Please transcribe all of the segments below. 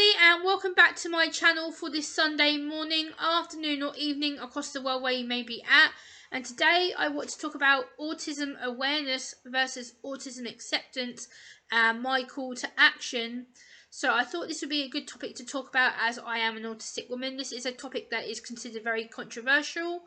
everybody, and welcome back to my channel for this Sunday morning, afternoon or evening across the world where you may be at. And today I want to talk about autism awareness versus autism acceptance and my call to action. So I thought this would be a good topic to talk about as I am an autistic woman. This is a topic that is considered very controversial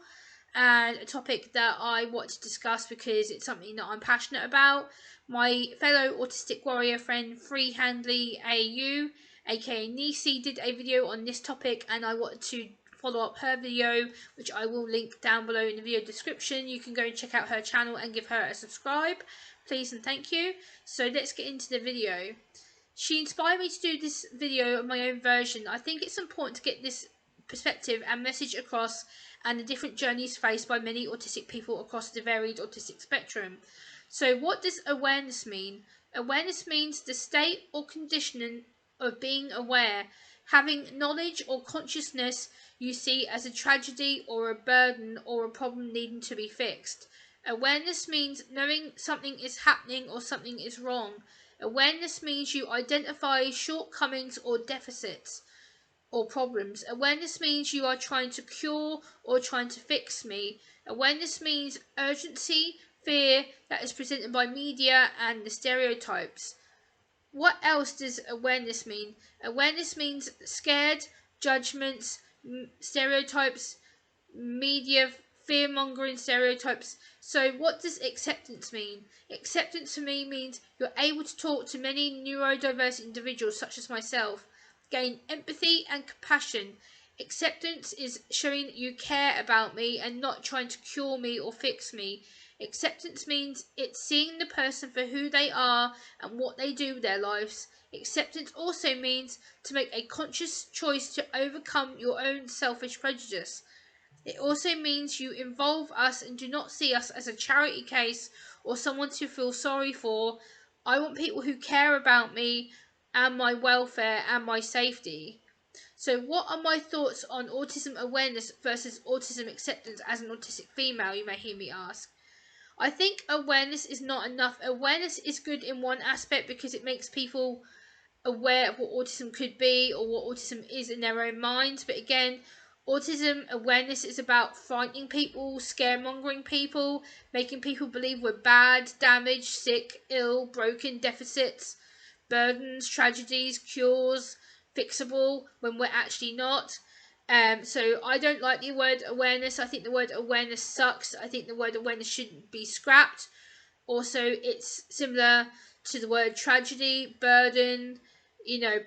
and a topic that I want to discuss because it's something that I'm passionate about. My fellow autistic warrior friend Freehandly AU, aka Nisi, did a video on this topic, and I wanted to follow up her video, which I will link down below in the video description. You can go and check out her channel and give her a subscribe, please and thank you. So let's get into the video. She inspired me to do this video of my own version. I think it's important to get this perspective and message across and the different journeys faced by many autistic people across the varied autistic spectrum. So what does awareness mean? Awareness means the state or conditioning of being aware, having knowledge or consciousness you see as a tragedy or a burden or a problem needing to be fixed. Awareness means knowing something is happening or something is wrong. Awareness means you identify shortcomings or deficits or problems. Awareness means you are trying to cure or trying to fix me. Awareness means urgency, fear that is presented by media and the stereotypes. What else does awareness mean? Awareness means scared, judgments, stereotypes, media, fear-mongering stereotypes. So what does acceptance mean? Acceptance for me means you're able to talk to many neurodiverse individuals such as myself, gain empathy and compassion. Acceptance is showing that you care about me and not trying to cure me or fix me. Acceptance means it's seeing the person for who they are and what they do with their lives. Acceptance also means to make a conscious choice to overcome your own selfish prejudice. It also means you involve us and do not see us as a charity case or someone to feel sorry for. I want people who care about me and my welfare and my safety. So what are my thoughts on autism awareness versus autism acceptance as an autistic female, you may hear me ask. I think awareness is not enough. Awareness is good in one aspect because it makes people aware of what autism could be or what autism is in their own minds. But again, autism awareness is about frightening people, scaremongering people, making people believe we're bad, damaged, sick, ill, broken, deficits, burdens, tragedies, cures, fixable when we're actually not. So I don't like the word awareness. I think the word awareness sucks. I think the word awareness shouldn't be scrapped. Also, it's similar to the word tragedy, burden,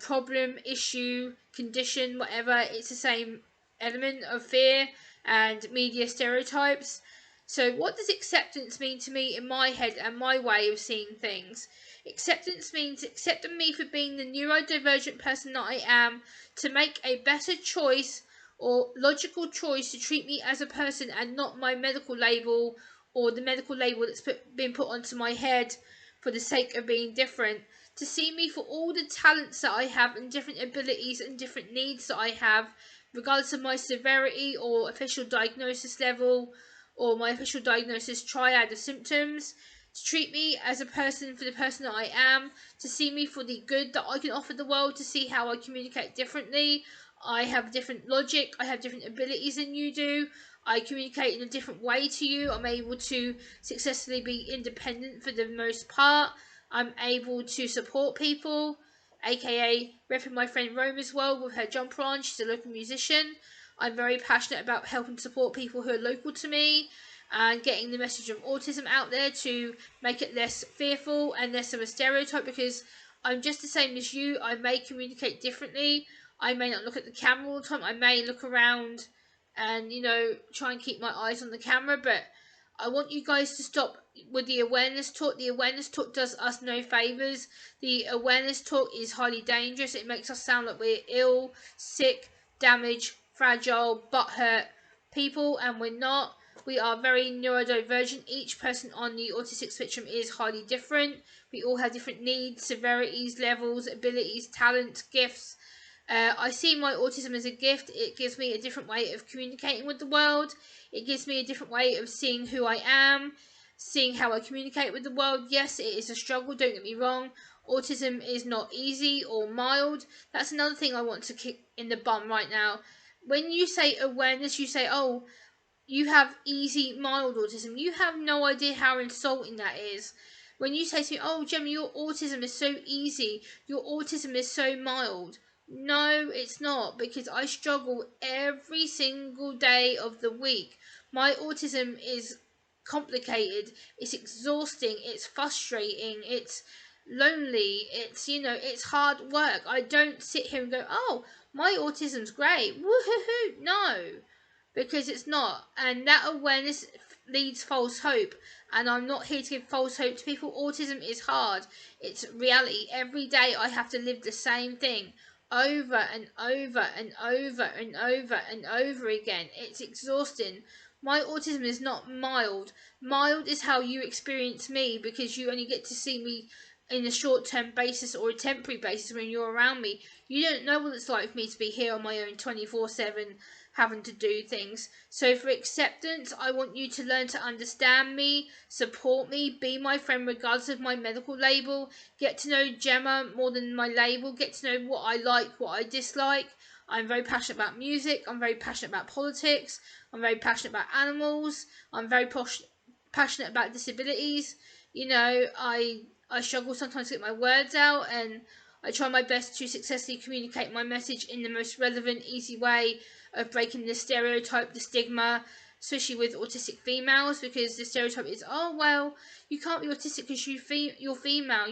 problem, issue, condition, whatever. It's the same element of fear and media stereotypes. So what does acceptance mean to me in my head and my way of seeing things? Acceptance means accepting me for being the neurodivergent person that I am, to make a better choice or logical choice to treat me as a person and not my medical label or the medical label that's been put onto my head for the sake of being different. To see me for all the talents that I have and different abilities and different needs that I have, regardless of my severity or official diagnosis level or my official diagnosis triad of symptoms. To treat me as a person for the person that I am, to see me for the good that I can offer the world, to see how I communicate differently. I have different logic, I have different abilities than you do. I communicate in a different way to you. I'm able to successfully be independent for the most part. I'm able to support people, aka repping my friend Rome as well with her jumper on. She's a local musician. I'm very passionate about helping support people who are local to me and getting the message of autism out there to make it less fearful and less of a stereotype, because I'm just the same as you. I may communicate differently. I may not look at the camera all the time. I may look around and, try and keep my eyes on the camera, but I want you guys to stop with the awareness talk. The awareness talk does us no favours. The awareness talk is highly dangerous. It makes us sound like we're ill, sick, damaged, fragile, butthurt people, and we're not. We are very neurodivergent. Each person on the autistic spectrum is highly different. We all have different needs, severities, levels, abilities, talents, gifts. I see my autism as a gift. It gives me a different way of communicating with the world. It gives me a different way of seeing who I am, seeing how I communicate with the world. Yes, it is a struggle, don't get me wrong. Autism is not easy or mild. That's another thing I want to kick in the bum right now. When you say awareness, you say, oh, you have easy, mild autism. You have no idea how insulting that is. When you say to me, oh, Gemma, your autism is so easy, your autism is so mild. No, it's not, because I struggle every single day of the week. My autism is complicated, it's exhausting, it's frustrating, it's lonely, it's, it's hard work. I don't sit here and go, oh, my autism's great, woohoo. No, because it's not. And that awareness leads false hope. And I'm not here to give false hope to people. Autism is hard. It's reality. Every day I have to live the same thing over and over and over and over and over again. It's exhausting. My autism is not mild. Mild is how you experience me, because you only get to see me in a short-term basis or a temporary basis when you're around me. You don't know what it's like for me to be here on my own 24/7, having to do things. So for acceptance, I want you to learn to understand me, support me, be my friend regardless of my medical label, get to know Gemma more than my label, get to know what I like, what I dislike. I'm very passionate about music, I'm very passionate about politics, I'm very passionate about animals, I'm very passionate about disabilities. I struggle sometimes to get my words out, and I try my best to successfully communicate my message in the most relevant, easy way of breaking the stereotype, the stigma, especially with autistic females, because the stereotype is, oh, well, you can't be autistic because you're female,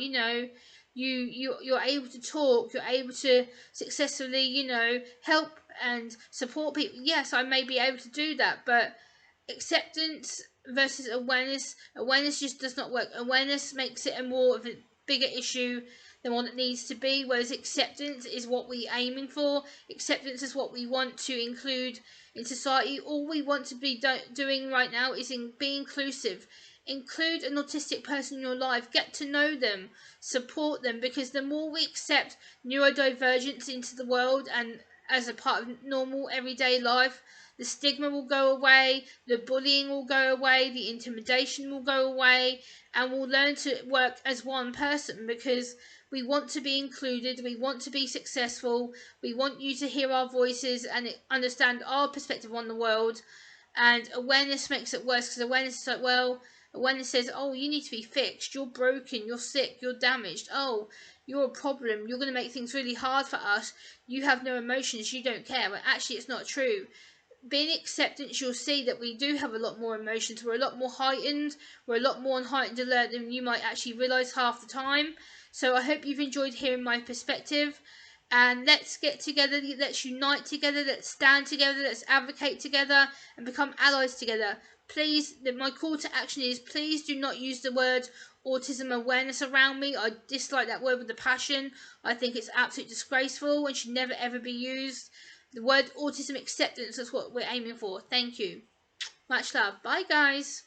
you're able to talk, you're able to successfully, help and support people. Yes, I may be able to do that, but acceptance versus awareness just does not work. Awareness makes it a more of a bigger issue than what it needs to be, whereas acceptance is what we're aiming for. Acceptance is what we want to include in society. All we want to be doing right now is be inclusive. Include an autistic person in your life, get to know them, support them, because the more we accept neurodivergence into the world and as a part of normal everyday life, the stigma will go away, the bullying will go away, the intimidation will go away, and we'll learn to work as one person, because we want to be included, we want to be successful, we want you to hear our voices and understand our perspective on the world. And awareness makes it worse, because awareness is like, well, awareness says, oh, you need to be fixed, you're broken, you're sick, you're damaged, oh, you're a problem, you're going to make things really hard for us, you have no emotions, you don't care. But actually it's not true. Being acceptance, you'll see that we do have a lot more emotions. We're a lot more heightened. We're a lot more on heightened alert than you might actually realise half the time. So I hope you've enjoyed hearing my perspective. And let's get together, let's unite together, let's stand together, let's advocate together and become allies together. Please, my call to action is, please do not use the word autism awareness around me. I dislike that word with a passion. I think it's absolutely disgraceful and should never ever be used. The word autism acceptance is what we're aiming for. Thank you. Much love. Bye, guys.